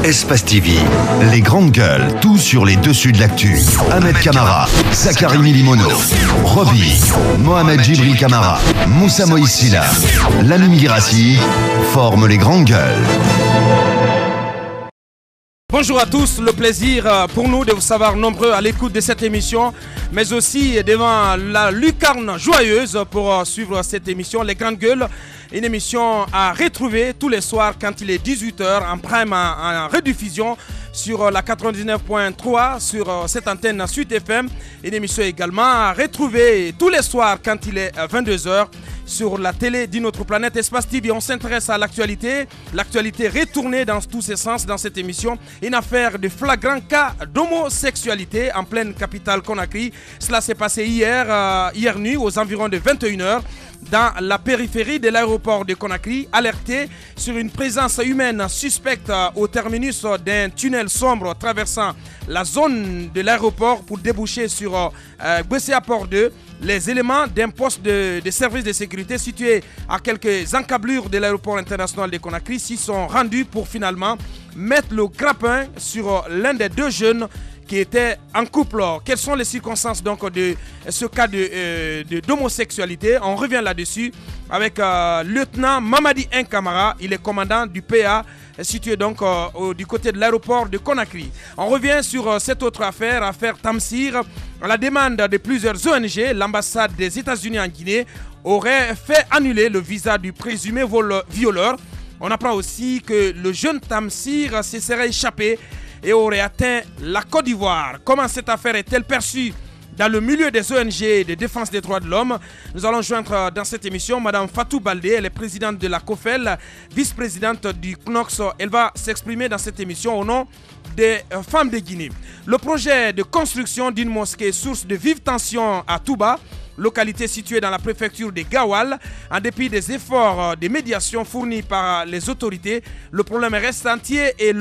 Espace TV, les grandes gueules, tout sur les dessus de l'actu. Ahmed Camara, Zachary Milimono, Roby, Mohamed Djibril Camara, Moussa Moïsila, Lamine Girassi forment les grandes gueules. Bonjour à tous, le plaisir pour nous de vous savoir nombreux à l'écoute de cette émission, mais aussi devant la lucarne joyeuse pour suivre cette émission, Les Grandes Gueules, une émission à retrouver tous les soirs quand il est 18h en prime en rediffusion sur la 99.3 sur cette antenne Sud FM, une émission également à retrouver tous les soirs quand il est 22h. Sur la télé d'une autre planète, Espace TV. On s'intéresse à l'actualité retournée dans tous ses sens dans cette émission. Une affaire de flagrant cas d'homosexualité en pleine capitale Conakry. Cela s'est passé hier nuit aux environs de 21h dans la périphérie de l'aéroport de Conakry, alerté sur une présence humaine suspecte au terminus d'un tunnel sombre traversant la zone de l'aéroport pour déboucher sur Besséa Port 2. Les éléments d'un poste de service de sécurité situé à quelques encablures de l'aéroport international de Conakry s'y sont rendus pour finalement mettre le grappin sur l'un des deux jeunes qui étaient en couple. Quelles sont les circonstances donc de ce cas d'homosexualité? On revient là-dessus avec lieutenant Mamadi Camara, il est commandant du PA situé donc du côté de l'aéroport de Conakry. On revient sur cette autre affaire Tamsir. À la demande de plusieurs ONG, l'ambassade des États-Unis en Guinée aurait fait annuler le visa du présumé violeur. On apprend aussi que le jeune Tamsir se serait échappé et aurait atteint la Côte d'Ivoire. Comment cette affaire est-elle perçue dans le milieu des ONG de défense des droits de l'homme? Nous allons joindre dans cette émission Mme Fatou Baldé, elle est présidente de la COFEL, vice-présidente du CNOX. Elle va s'exprimer dans cette émission au nom des femmes de Guinée. Le projet de construction d'une mosquée source de vives tensions à Touba, localité située dans la préfecture de Gawal. En dépit des efforts de médiation fournis par les autorités, le problème reste entier et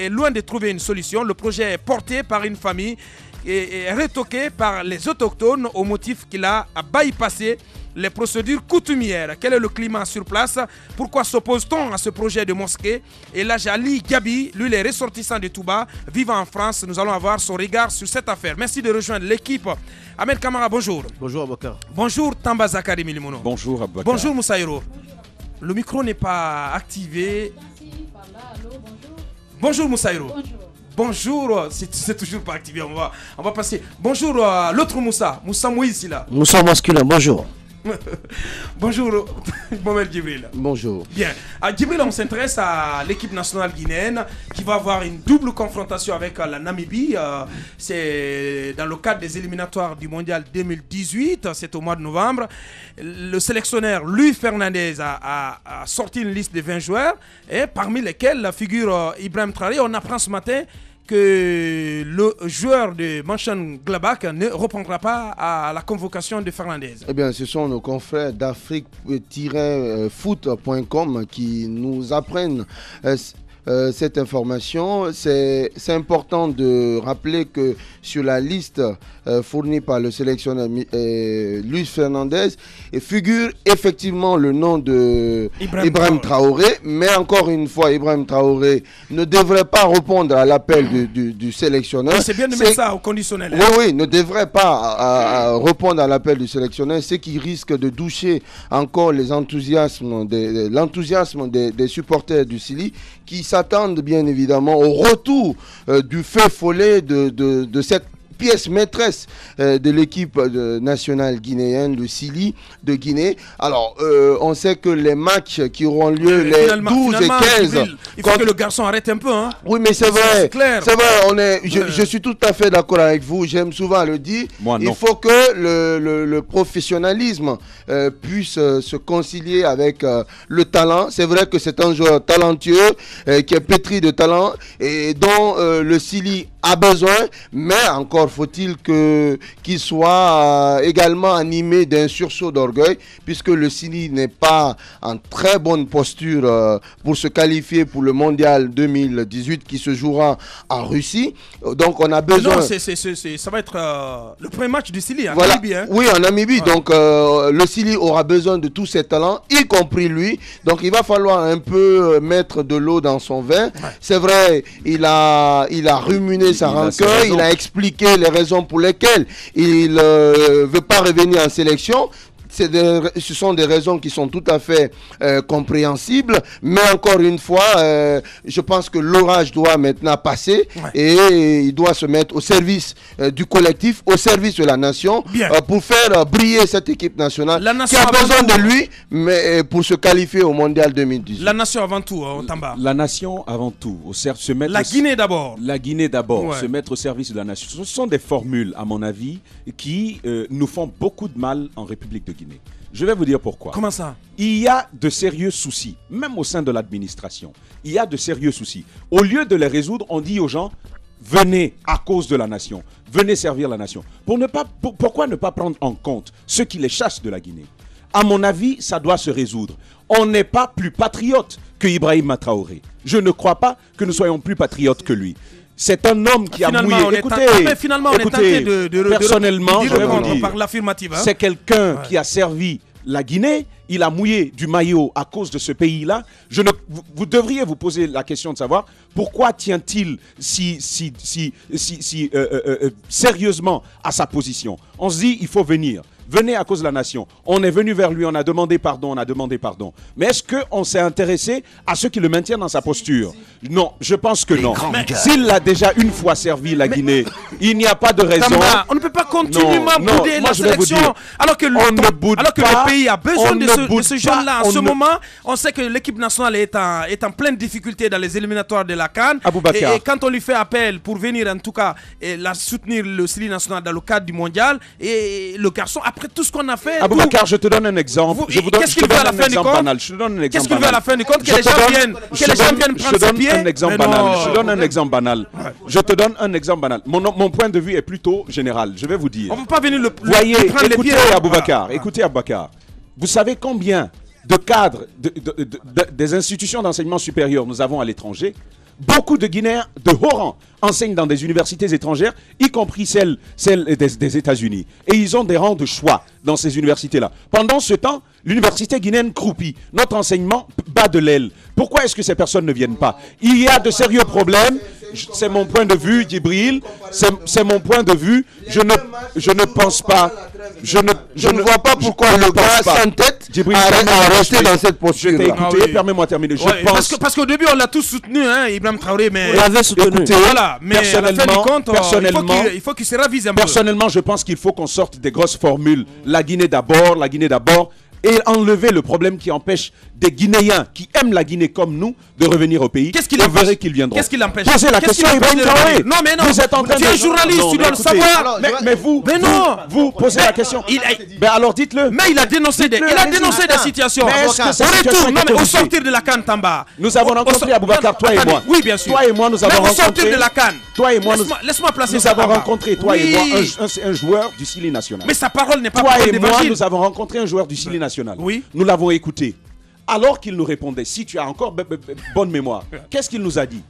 loin de trouver une solution. Le projet est porté par une famille et retoqué par les autochtones au motif qu'il a bypassé les procédures coutumières. Quel est le climat sur place? Pourquoi s'oppose-t-on à ce projet de mosquée? Et là, Jali Gabi, lui, les ressortissants de Touba, vivant en France, nous allons avoir son regard sur cette affaire. Merci de rejoindre l'équipe. Ahmed Camara, bonjour. Bonjour Abakar. Bonjour Tamba Zachary Milimono. Bonjour Abakar. Bonjour Moussaïro. Le micro n'est pas activé. Bonjour Moussaïro. Bonjour, c'est toujours pas activé, on va passer. Bonjour l'autre Moussa Moïse là. Moussa masculin, bonjour. Bonjour Mohamed Djibril. Bonjour. Bien, à Djibril, on s'intéresse à l'équipe nationale guinéenne qui va avoir une double confrontation avec la Namibie. C'est dans le cadre des éliminatoires du mondial 2018, c'est au mois de novembre. Le sélectionneur Louis Fernandez a sorti une liste de 20 joueurs, et parmi lesquels figure Ibrahim Traoré. On apprend ce matin que le joueur de Mönchengladbach ne reprendra pas à la convocation de Fernandez. Eh bien, ce sont nos confrères d'Afrique-foot.com qui nous apprennent cette information. C'est important de rappeler que sur la liste fournie par le sélectionneur Luis Fernandez figure effectivement le nom de Ibrahim Traoré, mais encore une fois, Ibrahim Traoré ne devrait pas répondre à l'appel du sélectionneur. C'est bien de mettre ça au conditionnel. Oui, ne devrait pas répondre à l'appel du sélectionneur, ce qui risque de doucher encore l'enthousiasme des supporters du Sili qui s'attendent bien évidemment au retour du feu follet de cette pièce maîtresse de l'équipe nationale guinéenne, le Sili de Guinée. Alors, on sait que les matchs qui auront lieu les 12 et 15... Il faut que le garçon arrête un peu. Hein. Oui, mais c'est vrai. C'est vrai, je suis tout à fait d'accord avec vous. J'aime souvent le dire. Il faut que le professionnalisme puisse se concilier avec le talent. C'est vrai que c'est un joueur talentueux qui est pétri de talent et dont le Sili a besoin, mais encore faut-il qu'il soit également animé d'un sursaut d'orgueil, puisque le Chili n'est pas en très bonne posture pour se qualifier pour le mondial 2018 qui se jouera en Russie. Donc on a besoin... Non, ça va être le premier match du Chili en Namibie. Hein. Oui, en Namibie. Ouais. Donc le Chili aura besoin de tous ses talents, y compris lui. Donc il va falloir un peu mettre de l'eau dans son vin. Ouais. C'est vrai, il a ruminé sa rancœur, il a expliqué les raisons pour lesquelles il ne veut pas revenir en sélection. Ce sont des raisons qui sont tout à fait compréhensibles, mais encore une fois, je pense que l'orage doit maintenant passer et il doit se mettre au service du collectif, au service de la nation, pour faire briller cette équipe nationale qui a besoin de lui, mais pour se qualifier au mondial 2018. La nation avant tout, Tamba. La nation avant tout, se mettre la Guinée d'abord. La Guinée d'abord, se mettre au service de la nation. Ce sont des formules, à mon avis, qui nous font beaucoup de mal en République de Guinée. Je vais vous dire pourquoi. Comment ça? Il y a de sérieux soucis, même au sein de l'administration. Il y a de sérieux soucis. Au lieu de les résoudre, on dit aux gens, venez à cause de la nation, venez servir la nation. Pourquoi ne pas prendre en compte ceux qui les chassent de la Guinée? À mon avis, ça doit se résoudre. On n'est pas plus patriote que Ibrahima Traoré. Je ne crois pas que nous soyons plus patriotes que lui. C'est un homme qui a mouillé. Écoutez, personnellement, je vais vous dire, c'est quelqu'un qui a servi la Guinée. Il a mouillé du maillot à cause de ce pays-là. Vous devriez vous poser la question de savoir pourquoi tient-il sérieusement à sa position. On se dit, il faut venir. Venez à cause de la nation. On est venu vers lui, on a demandé pardon, Mais est-ce qu'on s'est intéressé à ceux qui le maintiennent dans sa posture? Non, je pense que non. S'il a déjà une fois servi la Guinée, il n'y a pas de raison. On ne peut pas continuellement bouder la sélection alors que le pays a besoin de ce jeune-là. En ce moment, on sait que l'équipe nationale est en pleine difficulté dans les éliminatoires de la CAN. Et quand on lui fait appel pour venir en tout cas soutenir le Chili national dans le cadre du mondial, et le garçon, après tout ce qu'on a fait... Aboubacar, je te donne un exemple. Qu'est-ce qu'il veut à la fin du compte? Qu'est-ce qu'il veut à la fin du compte? Que les gens viennent prendre ses pieds? Je donne un exemple banal. Je te donne un exemple banal. Mon point de vue est plutôt général. Je vais vous dire. On ne peut pas venir Écoutez Aboubacar. Vous savez combien de cadres des institutions d'enseignement supérieur nous avons à l'étranger? Beaucoup de Guinéens de haut rang enseignent dans des universités étrangères, y compris celles des États-Unis. Et ils ont des rangs de choix dans ces universités-là. Pendant ce temps, l'université guinéenne croupit. Notre enseignement bat de l'aile. Pourquoi est-ce que ces personnes ne viennent pas? Il y a de sérieux problèmes. C'est mon point de vue, Djibril. C'est mon point de vue. Je ne pense pas. Je ne vois pas pourquoi le gars sans tête a resté dans cette posture. Je t'ai écouté, permets-moi de terminer. Parce qu'au début, on l'a tous soutenu, Ibrahim Traoré, mais... On l'avait soutenu. Voilà, mais personnellement, il faut qu'il se ravise un peu. Personnellement, je pense qu'il faut qu'on sorte des grosses formules. La Guinée d'abord, et enlever le problème qui empêche des Guinéens qui aiment la Guinée comme nous de revenir au pays. Qu'est-ce qui l'empêche? Qu'est-ce qui l'empêche? Posez la question à Ibrahim Traoré. Non, mais non. Vous êtes en train de... Tu es journaliste, tu dois le savoir. Mais vous posez la question. Ben alors dites-le. Mais il a dénoncé des situations. Au sortir de la CAN, Tamba. Nous avons rencontré Aboubacar, toi et moi. Oui, bien sûr. Toi et moi, nous avons rencontré... Au sortir de la CAN. Toi et moi, laisse-moi placer ça. Nous avons rencontré, toi et moi, un joueur du Chili national. Mais sa parole n'est pas... Toi et moi, nous avons rencontré un joueur du Chili national. Oui. Nous l'avons écouté. Alors qu'il nous répondait, si tu as encore bonne mémoire, qu'est-ce qu'il nous a dit?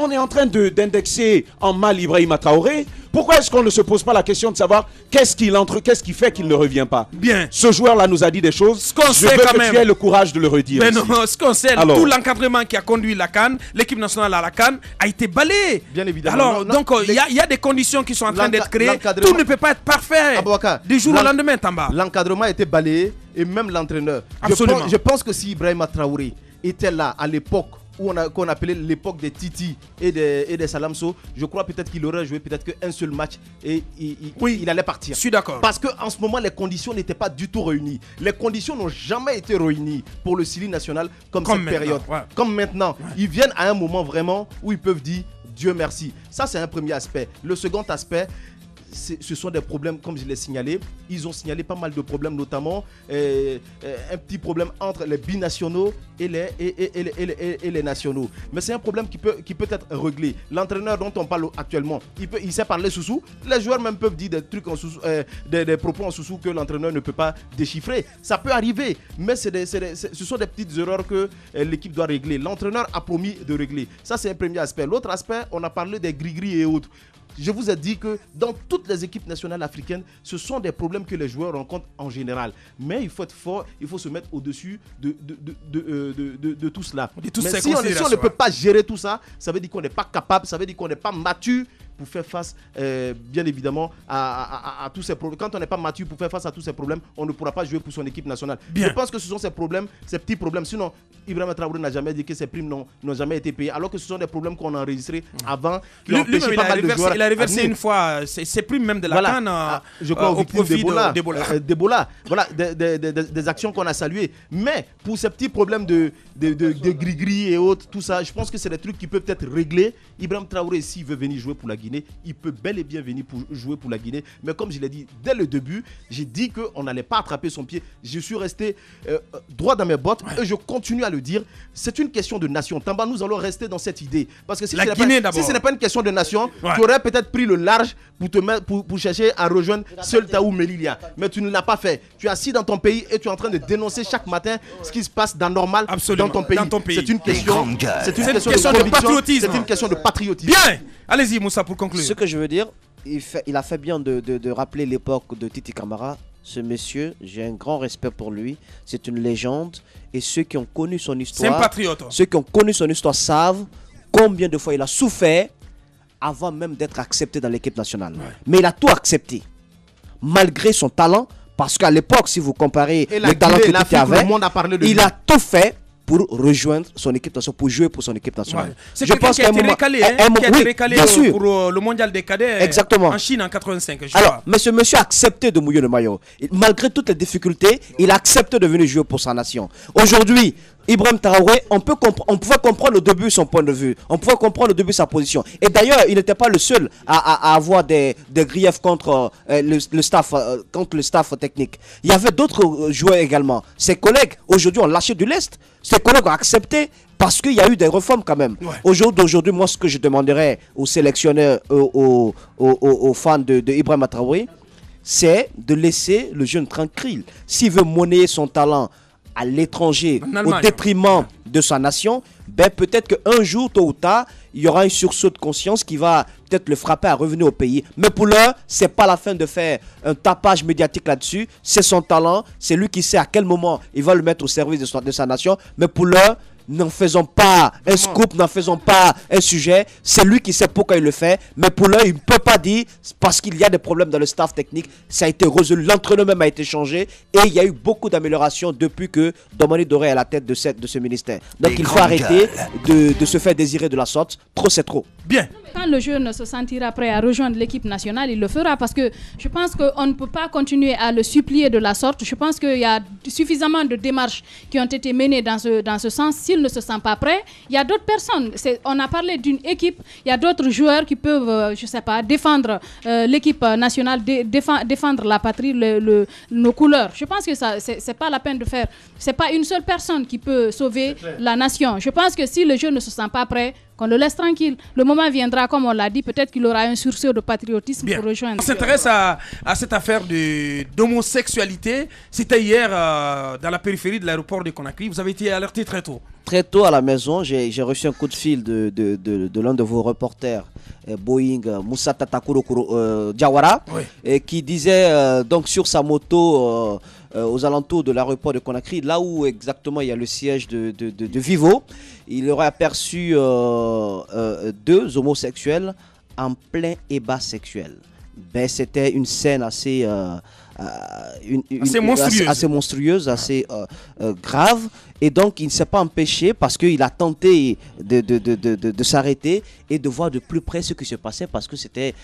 On est en train d'indexer en mal Ibrahima Traoré. Pourquoi est-ce qu'on ne se pose pas la question de savoir qu'est-ce qui fait qu'il ne revient pas? Bien. Ce joueur-là nous a dit des choses. Je veux que tu aies le courage de le redire. Mais non, ce qu'on sait, tout l'encadrement qui a conduit la CAN, l'équipe nationale à la CAN, a été balayé. Bien évidemment. Alors, donc, il y a des conditions qui sont en train d'être créées. Tout ne peut pas être parfait du jour au lendemain, Tamba. L'encadrement a été balayé et même l'entraîneur. Absolument. Je pense que si Ibrahima Traoré était là à l'époque qu'on appelait l'époque des Titi et des Salamso, je crois peut-être qu'il aurait joué peut-être qu'un seul match et il allait partir. Je suis d'accord. Parce qu'en ce moment, les conditions n'étaient pas du tout réunies. Les conditions n'ont jamais été réunies pour le Chili national comme cette période. Ouais. Comme maintenant. Ouais. Ils viennent à un moment vraiment où ils peuvent dire Dieu merci. Ça, c'est un premier aspect. Le second aspect, ce sont des problèmes, comme je l'ai signalé. Ils ont signalé pas mal de problèmes, notamment un petit problème entre les binationaux et les nationaux. Mais c'est un problème qui peut être réglé. L'entraîneur dont on parle actuellement, il sait parler sous-sous. Les joueurs même peuvent dire des trucs en sous, des propos en sous-sous que l'entraîneur ne peut pas déchiffrer. Ça peut arriver, mais ce sont des petites erreurs que l'équipe doit régler. L'entraîneur a promis de régler. Ça, c'est un premier aspect. L'autre aspect, on a parlé des gris-gris et autres. Je vous ai dit que dans toutes les équipes nationales africaines, ce sont des problèmes que les joueurs rencontrent en général. Mais il faut être fort, il faut se mettre au-dessus de tout cela. Mais si on ne peut pas gérer tout ça, ça veut dire qu'on n'est pas capable, ça veut dire qu'on n'est pas mature pour faire face, bien évidemment, à tous ces problèmes. Quand on n'est pas mature pour faire face à tous ces problèmes, on ne pourra pas jouer pour son équipe nationale. Bien. Je pense que ce sont ces problèmes, ces petits problèmes. Sinon, Ibrahima Traoré n'a jamais dit que ces primes n'ont jamais été payées, alors que ce sont des problèmes qu'on a enregistrés avant. Il a reversé une fois ces primes même de la CAN je crois au profit d'Ebola. Voilà, des actions qu'on a saluées. Mais pour ces petits problèmes de gris-gris et autres, tout ça, je pense que c'est des trucs qui peuvent être réglés. Ibrahima Traoré, s'il veut venir jouer pour la Guinée, il peut bel et bien venir pour jouer pour la Guinée. Mais comme je l'ai dit dès le début, j'ai dit qu'on n'allait pas attraper son pied. Je suis resté droit dans mes bottes et je continue à le dire. C'est une question de nation. Tamba, nous allons rester dans cette idée. Parce que si ce n'est pas une question de nation, tu aurais peut-être pris le large pour chercher à rejoindre seul Taou Melilia. Mais tu ne l'as pas fait. Tu es assis dans ton pays et tu es en train de dénoncer chaque matin ce qui se passe d'anormal dans ton pays. C'est une question de patriotisme. C'est une question de patriotisme. Bien. Allez-y, Moussa, pour conclure. Ce que je veux dire, il a fait bien de rappeler l'époque de Titi Camara. Ce monsieur, j'ai un grand respect pour lui. C'est une légende. Et ceux qui ont connu son histoire, c'est un patriote. Ceux qui ont connu son histoire savent combien de fois il a souffert avant même d'être accepté dans l'équipe nationale. Ouais. Mais il a tout accepté, malgré son talent. Parce qu'à l'époque, si vous comparez le talent que Titi avait, il a tout fait pour rejoindre son équipe nationale, pour jouer pour son équipe nationale. Ouais. C'est quelqu'un qui a été recalé, pour le mondial des cadets. Exactement. En Chine en 85. Alors, mais ce monsieur a accepté de mouiller le maillot. Malgré toutes les difficultés, il a accepté de venir jouer pour sa nation. Aujourd'hui, Ibrahima Traoré, on pouvait comprendre au début son point de vue. On pouvait comprendre au début sa position. Et d'ailleurs, il n'était pas le seul à avoir des griefs contre le staff technique. Il y avait d'autres joueurs également. Ses collègues, aujourd'hui, ont lâché du lest. Ses collègues ont accepté parce qu'il y a eu des réformes quand même. Ouais. Aujourd'hui, moi, ce que je demanderais aux sélectionneurs, aux fans de Ibrahima Traoré, c'est de laisser le jeune tranquille. S'il veut monnayer son talent à l'étranger, au détriment de sa nation, ben peut-être qu'un jour, tôt ou tard, il y aura un sursaut de conscience qui va peut-être le frapper à revenir au pays. Mais pour l'heure, c'est pas la fin de faire un tapage médiatique là-dessus. C'est son talent, c'est lui qui sait à quel moment il va le mettre au service de sa nation. Mais pour l'heure, n'en faisons pas un scoop, n'en faisons pas un sujet. C'est lui qui sait pourquoi il le fait. Mais pour l'heure, il ne peut pas dire parce qu'il y a des problèmes dans le staff technique. Ça a été résolu. L'entraîneur même a été changé. Et il y a eu beaucoup d'améliorations depuis que Domani Doré est à la tête de ce ministère. Donc il faut arrêter de se faire désirer de la sorte. Trop, c'est trop. Bien. Quand le jeune se sentira prêt à rejoindre l'équipe nationale, il le fera parce que je pense qu'on ne peut pas continuer à le supplier de la sorte. Je pense qu'il y a suffisamment de démarches qui ont été menées dans ce sens. S'il ne se sent pas prêt, il y a d'autres personnes. On a parlé d'une équipe, il y a d'autres joueurs qui peuvent, je ne sais pas, défendre l'équipe nationale, défendre la patrie, nos couleurs. Je pense que ça, c'est pas la peine de faire. C'est pas une seule personne qui peut sauver la nation. Je pense que si le jeune ne se sent pas prêt, qu'on le laisse tranquille. Le moment viendra, comme on l'a dit, peut-être qu'il aura un sursaut de patriotisme pour rejoindre. On s'intéresse à cette affaire d'homosexualité. C'était hier dans la périphérie de l'aéroport de Conakry. Vous avez été alerté très tôt. Très tôt à la maison, j'ai reçu un coup de fil de l'un de vos reporters, Boeing, Moussa Tatakuro Diawara, qui disait donc sur sa moto aux alentours de l'aéroport de Conakry, là où exactement il y a le siège de Vivo, il aurait aperçu 2 homosexuels en plein ébat sexuel. Ben, c'était une scène assez monstrueuse, assez grave, et donc il ne s'est pas empêché parce qu'il a tenté de s'arrêter et de voir de plus près ce qui se passait parce que c'était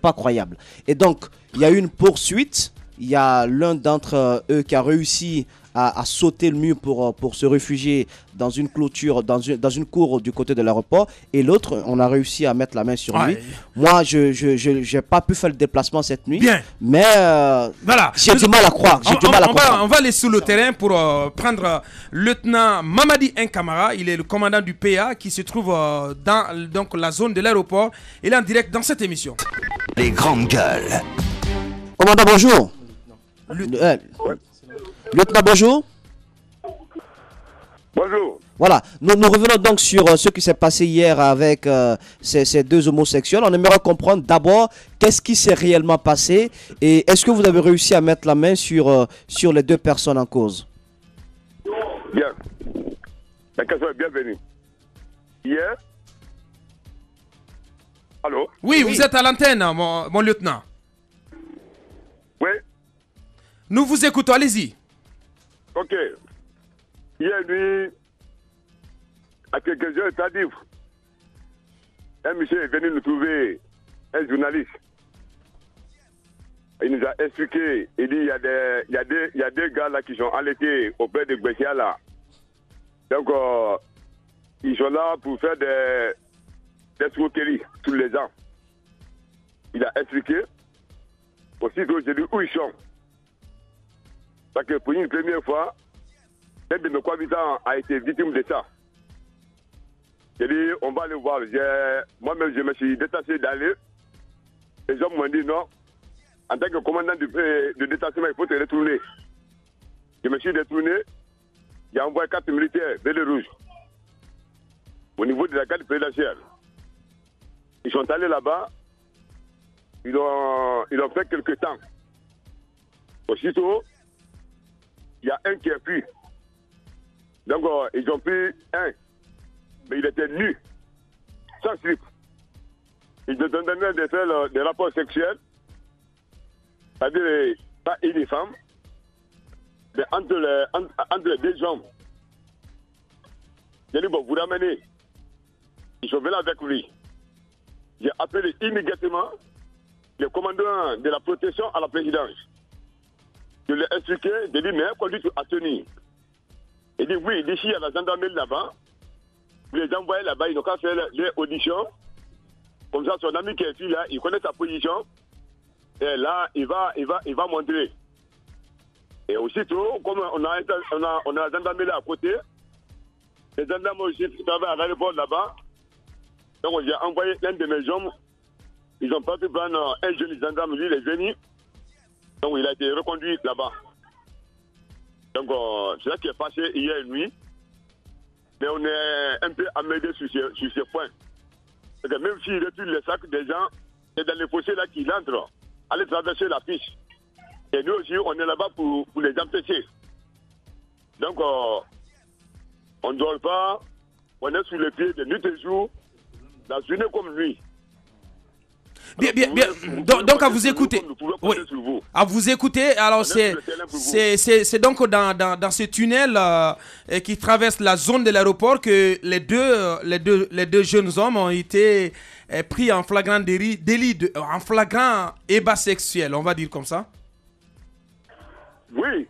pas croyable. Et donc il y a eu une poursuite. Il y a l'un d'entre eux qui a réussi à sauter le mur pour se réfugier dans une clôture, dans une cour du côté de l'aéroport. Et l'autre, on a réussi à mettre la main sur lui. Moi, je n'ai pas pu faire le déplacement cette nuit. Bien. Mais voilà. j'ai du mal à croire. On va aller sur le terrain pour prendre lieutenant Mamadi Nkamara. Il est le commandant du PA qui se trouve dans donc, la zone de l'aéroport. Il est en direct dans cette émission. Les grandes gueules. Commandant, bonjour. Lieutenant, bonjour. Bonjour. Voilà, nous revenons donc sur ce qui s'est passé hier avec ces deux homosexuels. On aimerait comprendre d'abord qu'est-ce qui s'est réellement passé et est-ce que vous avez réussi à mettre la main sur les deux personnes en cause? Bien. La question est bienvenue. Hier. Allô? Oui, vous êtes à l'antenne, mon lieutenant. Oui. Nous vous écoutons, allez-y. Ok. Hier nuit, à quelques heures tardives, un monsieur est venu nous trouver, un journaliste. Il nous a expliqué, il dit il y a deux gars là qui sont enlêtés auprès de Bessia là. Donc, ils sont là pour faire des escroqueries tous les ans. Il a expliqué. Aussitôt, j'ai dit où ils sont. Parce que pour une première fois, un de mes cohabitants a été victime de ça. J'ai dit, on va aller voir. Moi-même, je me suis détaché d'aller. Les hommes m'ont dit non. En tant que commandant de détachement, il faut te retourner. Je me suis détourné. J'ai envoyé 4 militaires vers le rouge. Au niveau de la garde présidentielle. Ils sont allés là-bas. Ils ont fait quelques temps. Aussitôt, il y a un qui est pris. Donc, ils ont pris un. Mais il était nu. Sans slip. Ils nous ont donné de faire des rapports sexuels. C'est-à-dire, pas une femme. Mais entre les deux jambes. J'ai dit, bon, vous ramenez. Ils sont venus avec lui. J'ai appelé immédiatement le commandant de la protection à la présidence. Je lui ai expliqué, j'ai dit, mais conduite à tenir. Il dit, oui, d'ici il y a la gendarmerie là-bas. Vous les envoyez là-bas, ils n'ont qu'à faire les auditions. Comme ça, son ami qui est ici là, il connaît sa position. Et là, il va montrer. Et aussitôt, comme on a la gendarmerie là à côté, les gendarmes aussi qui travaillent à l'aéroport là-bas. Donc, j'ai envoyé l'un de mes hommes. Ils ont pas pu prendre un jeune gendarme, lui, il est venu. Donc, il a été reconduit là-bas. Donc, c'est ça qui est passé hier nuit. Mais on est un peu amédé sur ce point. Parce que même s'il retire les sacs des gens, c'est dans les fossés là qu'il entre, aller traverser la piste. Et nous aussi, on est là-bas pour les empêcher. Donc, on ne dort pas, on est sur les pieds de nuit et jour, la journée comme nuit. Bien. Donc à vous écouter. Oui. À vous écouter. Alors c'est donc dans ce tunnel qui traverse la zone de l'aéroport que les deux jeunes hommes ont été pris en flagrant délit en flagrant ébat sexuel, on va dire comme ça. Oui.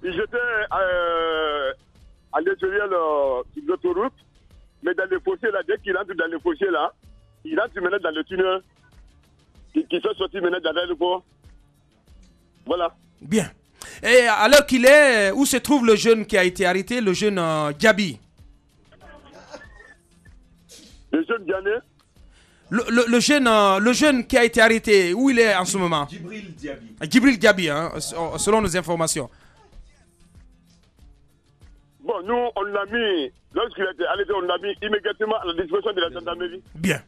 Ils étaient à l'intérieur de l'autoroute, mais dans le fossé là, dès qu'ils rentrent dans le fossé là, ils rentrent maintenant dans le tunnel. Qui sont sortis maintenant dans l'aéroport. Voilà. Bien. Et à l'heure qu'il est, où se trouve le jeune qui a été arrêté, le jeune Diaby? Le jeune Diané? Le jeune qui a été arrêté, où il est en ce moment? Djibril Diaby. Djibril Diaby, hein, selon nos informations. Bon, nous, on l'a mis, lorsqu'il a été arrêté, on l'a mis immédiatement à la disposition de la gendarmerie. Bien.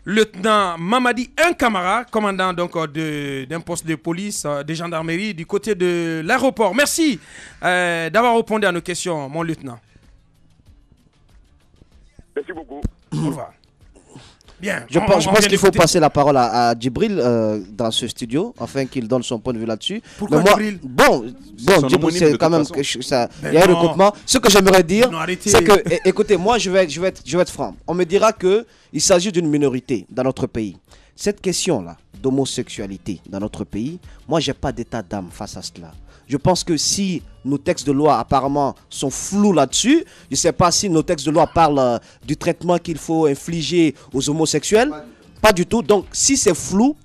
Lieutenant Mamadi Nkamara, commandant donc d'un poste de police, de gendarmerie du côté de l'aéroport. Merci d'avoir répondu à nos questions, mon lieutenant. Merci beaucoup. Au revoir. Bien. Je pense qu'il faut passer la parole à Djibril dans ce studio, afin qu'il donne son point de vue là-dessus. Pourquoi Djibril? Bon, Djibril, c'est quand même que ça. Il y a un recoupement. Ce que j'aimerais dire, c'est que, écoutez, moi, je vais être franc. On me dira que il s'agit d'une minorité dans notre pays. Cette question-là d'homosexualité dans notre pays, moi, j'ai pas d'état d'âme face à cela. Je pense que si nos textes de loi apparemment sont flous là-dessus, je ne sais pas si nos textes de loi parlent du traitement qu'il faut infliger aux homosexuels. Pas du tout. Donc si c'est flou,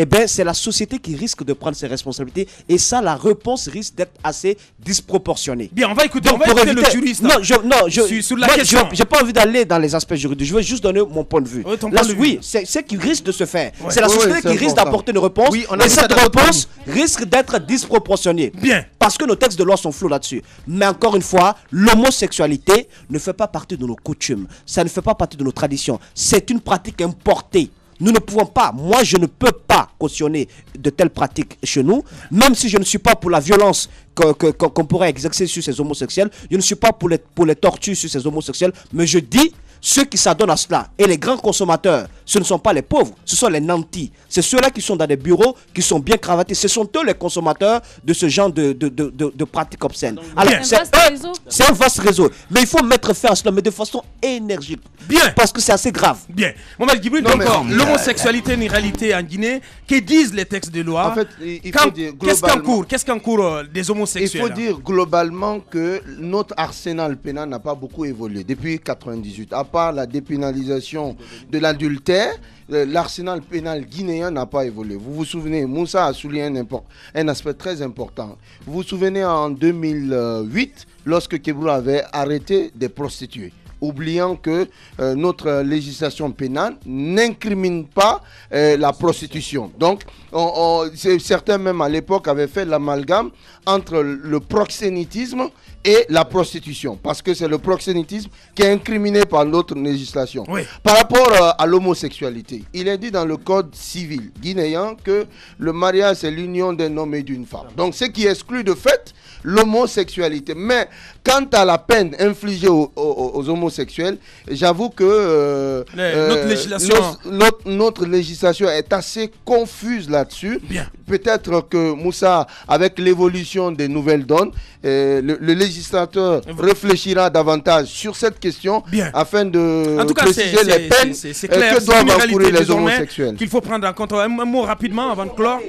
eh bien, c'est la société qui risque de prendre ses responsabilités. Et ça, la réponse risque d'être assez disproportionnée. Bien, on va écouter, Donc, le juriste. Non, sur la question. J'ai pas envie d'aller dans les aspects juridiques. Je veux juste donner mon point de vue. Oui, ton point de vue. Oui, c'est ce qui risque de se faire. Ouais. C'est la société qui risque d'apporter une réponse. Oui, on a et vu ça cette dans notre réponse risque d'être disproportionnée. Bien. Parce que nos textes de loi sont flous là-dessus. Mais encore une fois, l'homosexualité ne fait pas partie de nos coutumes. Ça ne fait pas partie de nos traditions. C'est une pratique importée. Nous ne pouvons pas, moi je ne peux pas cautionner de telles pratiques chez nous, même si je ne suis pas pour la violence qu'on pourrait exercer sur ces homosexuels, je ne suis pas pour les tortures sur ces homosexuels, mais je dis, ceux qui s'adonnent à cela, et les grands consommateurs, ce ne sont pas les pauvres, ce sont les nantis, c'est ceux-là qui sont dans des bureaux, qui sont bien cravatés, ce sont eux les consommateurs de ce genre de pratiques obscènes. Alors c'est un vaste réseau, mais il faut mettre fin à cela, mais de façon énergique. Bien. Parce que c'est assez grave. Bien. Mohamed Djibril, donc l'homosexualité est une réalité en Guinée. Que disent les textes de loi? En fait, il faut dire qu'est-ce qu'en court des homosexuels? Il faut dire globalement que notre arsenal pénal n'a pas beaucoup évolué depuis 1998. À part la dépénalisation de l'adultère, l'arsenal pénal guinéen n'a pas évolué. Vous vous souvenez, Moussa a souligné un aspect très important. Vous vous souvenez en 2008, lorsque Keboulo avait arrêté des prostituées, oubliant que notre législation pénale n'incrimine pas la prostitution. Donc, certains même à l'époque avaient fait l'amalgame entre le proxénétisme et la prostitution, parce que c'est le proxénétisme qui est incriminé par notre législation. Oui. Par rapport à l'homosexualité, il est dit dans le code civil guinéen que le mariage c'est l'union d'un homme et d'une femme. Donc, ce qui exclut de fait l'homosexualité. Mais quant à la peine infligée aux homosexuels, j'avoue que notre législation est assez confuse là-dessus. Peut-être que Moussa, avec l'évolution des nouvelles donnes, le législateur réfléchira davantage sur cette question afin de préciser les peines que doivent encourir les homosexuels. Qu'il faut prendre en compte. Un mot rapidement avant de clore.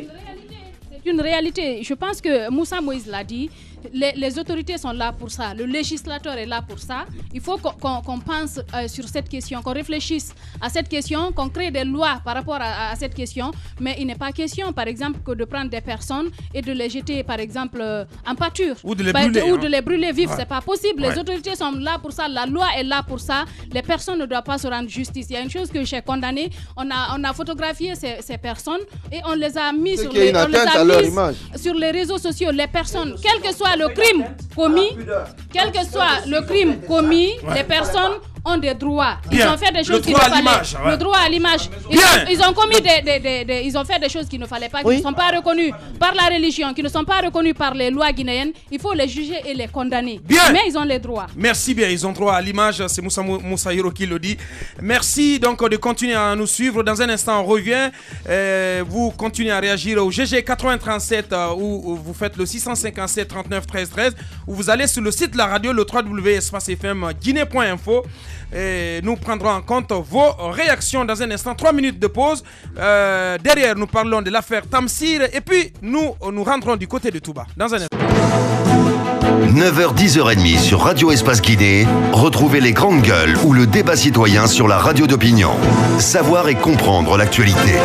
C'est une réalité. Je pense que Moussa Moïse l'a dit. Les autorités sont là pour ça. Le législateur est là pour ça. Il faut qu'on pense sur cette question, qu'on réfléchisse à cette question, qu'on crée des lois par rapport à cette question. Mais il n'est pas question, par exemple, que de prendre des personnes et de les jeter, par exemple, en pâture. Ou de les brûler. Ou de les brûler vifs. C'est pas possible. Ouais. Les autorités sont là pour ça. La loi est là pour ça. Les personnes ne doivent pas se rendre justice. Il y a une chose que j'ai condamnée. On a photographié ces personnes et on les a mis sur les réseaux sociaux. Les personnes, quel que soit le crime commis, les personnes ont des droits. Ils ont fait des choses qu'il ne fallait pas. Le droit à l'image. Ils ont commis ils ont fait des choses qu'il ne fallait pas, qui ne sont pas reconnues par la religion, qui ne sont pas reconnues par les lois guinéennes. Il faut les juger et les condamner. Mais ils ont les droits. Merci bien, ils ont droit à l'image. C'est Moussa Hiro qui le dit. Merci donc de continuer à nous suivre. Dans un instant, on revient. Vous continuez à réagir au GG 8037 où vous faites le 657 39 13 13 où vous allez sur le site de la radio, le www.espacefm-guinée.info. Et nous prendrons en compte vos réactions dans un instant. 3 minutes de pause. Derrière, nous parlons de l'affaire Tamsir. Et puis, nous rentrons du côté de Touba. Dans un instant. 9h, 10h30 sur Radio Espace Guinée. Retrouvez les grandes gueules ou le débat citoyen sur la radio d'opinion. Savoir et comprendre l'actualité.